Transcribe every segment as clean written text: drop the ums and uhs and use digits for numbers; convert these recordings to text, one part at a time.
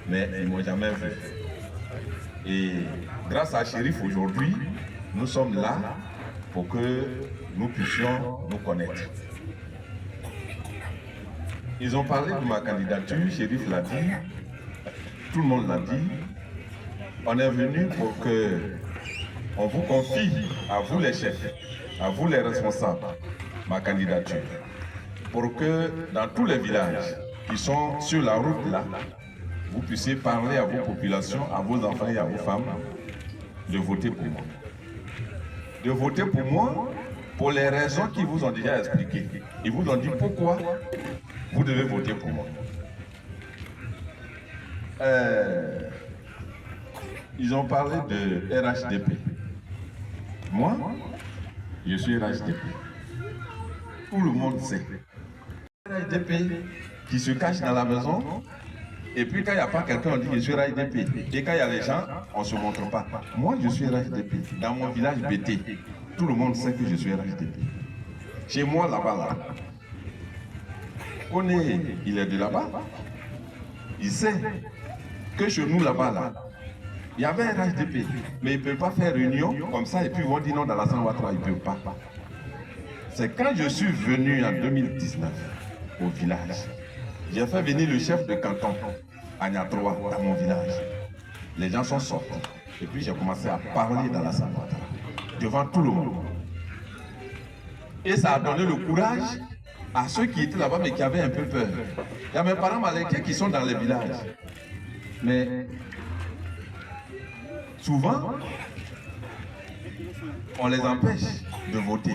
mais ils ne m'ont jamais vu. Et grâce à Chérif, aujourd'hui, nous sommes là pour que nous puissions nous connaître. Ils ont parlé de ma candidature, Chérif l'a dit, tout le monde l'a dit. On est venu pour que on vous confie, à vous les chefs, à vous les responsables, ma candidature. Pour que dans tous les villages qui sont sur la route là, vous puissiez parler à vos populations, à vos enfants et à vos femmes de voter pour moi. De voter pour moi pour les raisons qu'ils vous ont déjà expliquées. Ils vous ont dit pourquoi vous devez voter pour moi. Ils ont parlé de RHDP. Moi, je suis RHDP. Tout le monde sait. RHDP qui se cache dans la maison, et puis quand il n'y a pas quelqu'un, on dit je suis RHDP. Et quand il y a les gens, on ne se montre pas. Moi, je suis RHDP. Dans mon village BT, tout le monde sait que je suis RHDP. Chez moi, là-bas, là, il est de là-bas. Il sait que chez nous, là-bas, là, il y avait un RHDP, mais ils ne peuvent pas faire réunion comme ça et puis ils vont dire non dans la Alassane Ouattara, ils ne peuvent pas. C'est quand je suis venu en 2019 au village, j'ai fait venir le chef de canton à Niatroa, dans mon village. Les gens sont sortis et puis j'ai commencé à parler dans la Alassane Ouattara, devant tout le monde. Et ça a donné le courage à ceux qui étaient là-bas mais qui avaient un peu peur. Il y a mes parents malinqués qui sont dans les villages. Mais souvent, on les empêche de voter.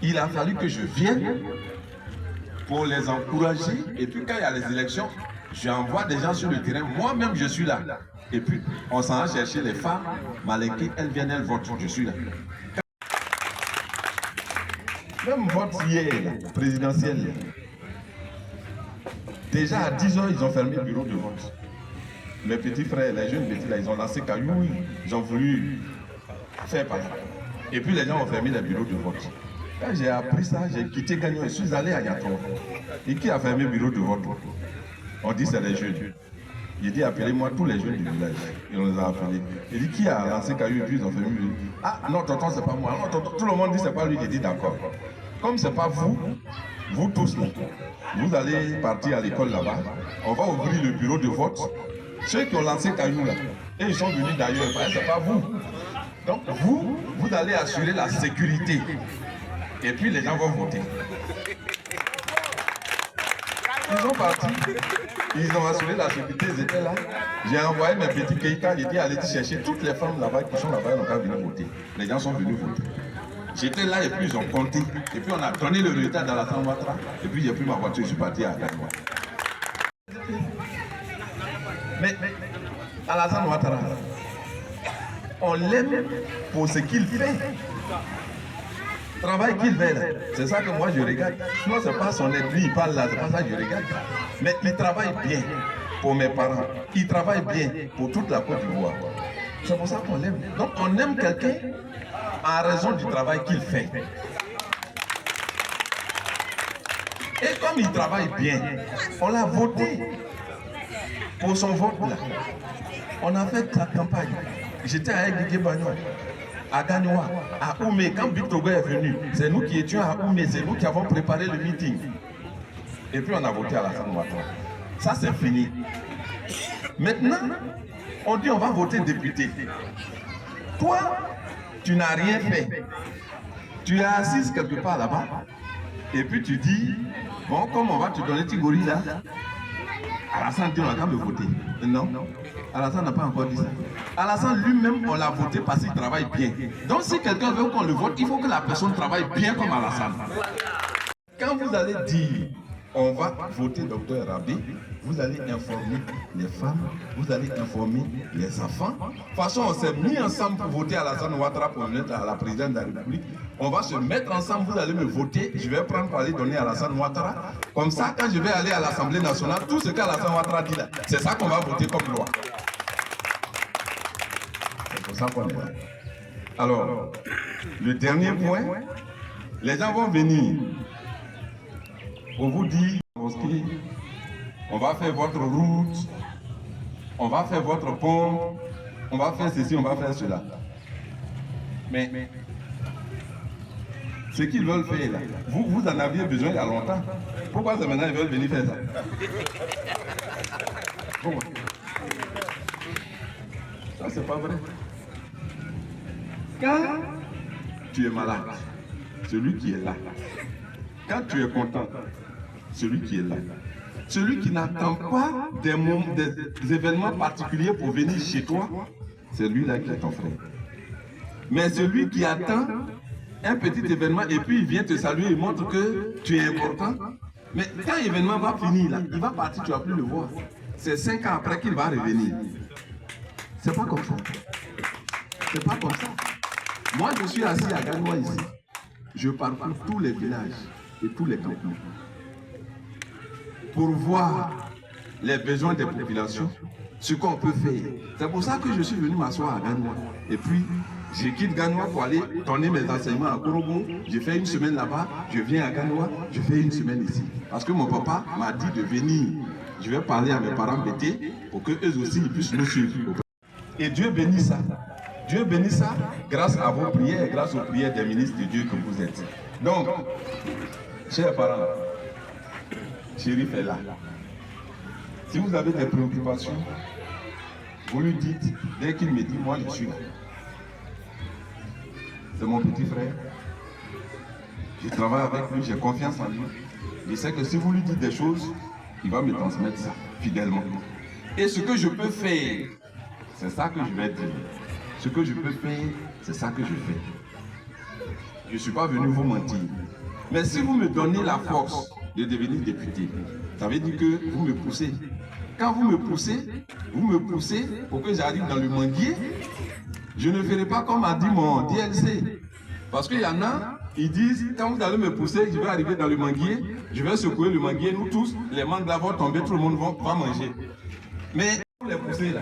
Il a fallu que je vienne pour les encourager. Et puis quand il y a les élections, j'envoie des gens sur le terrain. Moi-même, je suis là. Et puis, on s'en va chercher les femmes malinquées. Elles viennent, elles votent. Je suis là. Même vote hier, présidentiel. Déjà à 10 h, ils ont fermé le bureau de vote. Mes petits frères, les jeunes petits là, ils ont lancé cailloux, ils ont voulu faire par là. Et puis les gens ont fermé les bureaux de vote. Quand j'ai appris ça, j'ai quitté Gagnon et je suis allé à Yaton. Et qui a fermé le bureau de vote? On dit c'est les jeunes. Il dit appelez-moi tous les jeunes du village. Et on les a appelés. Il dit qui a lancé cailloux et puis ils ont fermé le bureau. Ah non, tonton, c'est pas moi. Non, tonton, tout le monde dit c'est pas lui. J'ai dit d'accord. Comme c'est pas vous, vous tous là, vous allez partir à l'école là-bas. On va ouvrir le bureau de vote. Ceux qui ont lancé caillou là, et ils sont venus d'ailleurs, c'est pas vous. Donc vous allez assurer la sécurité. Et puis les gens vont voter. Ils sont partis, ils ont assuré la sécurité, ils étaient là. J'ai envoyé mes petits Keita, j'ai dit allez chercher toutes les femmes là-bas qui sont là-bas, ils n'ont pas venu voter. Les gens sont venus voter. J'étais là et puis ils ont compté. Et puis on a donné le résultat dans la Alassane Ouattara. Et puis j'ai pris ma voiture, je suis parti à Gagnon. Mais Alassane Ouattara, on l'aime pour ce qu'il fait. Le travail qu'il fait là, c'est ça que moi je regarde. Sinon c'est pas son aide, lui il parle là, c'est pas ça que je regarde. Mais il travaille bien pour mes parents. Il travaille bien pour toute la Côte d'Ivoire. C'est pour ça qu'on l'aime. Donc on aime quelqu'un en raison du travail qu'il fait. Et comme il travaille bien, on l'a voté pour son vote là. On a fait la campagne. J'étais à Aiguigué Bagnon, à Gagnoa, à Oumé. Quand Bictogo est venu, c'est nous qui étions à Oumé, c'est nous qui avons préparé le meeting. Et puis on a voté à la Alassane Ouattara. Ça c'est fini. Maintenant, on dit on va voter député. Toi, tu n'as rien fait. Tu es assise quelque part là-bas. Et puis tu dis, bon, comme on va te donner Tigori là, Alassane dit on a qu'à me voter. Non, Alassane n'a pas encore dit ça. Alassane lui-même, on l'a voté parce qu'il travaille bien. Donc si quelqu'un veut qu'on le vote, il faut que la personne travaille bien comme Alassane. Quand vous allez dire, on va voter Dr Rabé, vous allez informer les femmes, vous allez informer les enfants. De toute façon, on s'est mis ensemble pour voter Alassane Ouattara pour venir à la présidente de la République. On va se mettre ensemble, vous allez me voter, je vais prendre pour aller donner à Alassane Ouattara. Comme ça, quand je vais aller à l'Assemblée nationale, tout ce qu'Alassane Ouattara dit là, c'est ça qu'on va voter comme loi. C'est pour ça qu'on est là. Alors, le dernier point, les gens vont venir pour vous dire on va faire votre route, on va faire votre pont, on va faire ceci, on va faire cela. Mais ce qu'ils veulent faire là, vous en aviez besoin il y a longtemps. Pourquoi c'est maintenant ils veulent venir faire ça? Pourquoi? Ça, c'est pas vrai. Quand tu es malade, celui qui est là. Quand tu es content, celui qui est là. Celui qui n'attend pas des événements particuliers pour venir chez toi, c'est lui-là qui est ton frère. Mais celui qui attend un petit événement et puis il vient te saluer, il montre que tu es important. Mais quand l'événement va finir, là, il va partir, tu ne vas plus le voir. C'est 5 ans après qu'il va revenir. C'est pas comme ça. C'est pas comme ça. Moi, je suis assis à Ganoua ici. Je parcours tous les villages et tous les campements pour voir les besoins des populations, ce qu'on peut faire. C'est pour ça que je suis venu m'asseoir à Ganoua. Et puis, je quitte Ganoua pour aller donner mes enseignements à Korobo. Je fais une semaine là-bas, je viens à Ganoua, je fais une semaine ici. Parce que mon papa m'a dit de venir. Je vais parler à mes parents bêtés pour qu'eux aussi ils puissent nous suivre. Et Dieu bénit ça. Dieu bénit ça grâce à vos prières, grâce aux prières des ministres de Dieu que vous êtes. Donc, chers parents, Chérif est là. Si vous avez des préoccupations, vous lui dites, dès qu'il me dit, moi je suis là. C'est mon petit frère. Je travaille avec lui, j'ai confiance en lui. Je sais que si vous lui dites des choses, il va me transmettre ça fidèlement. Et ce que je peux faire, c'est ça que je vais dire. Ce que je peux faire, c'est ça que je fais. Je ne suis pas venu vous mentir. Mais si vous me donnez la force de devenir député, ça veut dire que vous me poussez. Quand vous me poussez pour que j'arrive dans le manguier, je ne ferai pas comme a dit mon DLC. Parce qu'il y en a, ils disent, quand vous allez me pousser, je vais arriver dans le manguier, je vais secouer le manguier, nous tous, les mangues là vont tomber, tout le monde va manger. Mais vous les poussez là,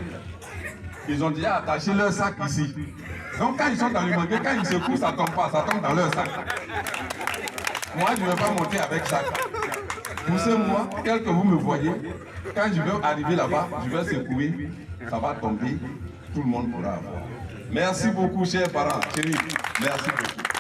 ils ont déjà attaché leur sac ici. Donc quand ils sont dans le manguier, quand ils secouent, ça ne tombe pas, ça tombe dans leur sac. Moi, je ne vais pas monter avec sac. Poussez-moi, tel que vous me voyez, quand je vais arriver là-bas, je vais secouer, ça va tomber, tout le monde pourra avoir. Merci beaucoup, chers parents, chéris. Merci beaucoup.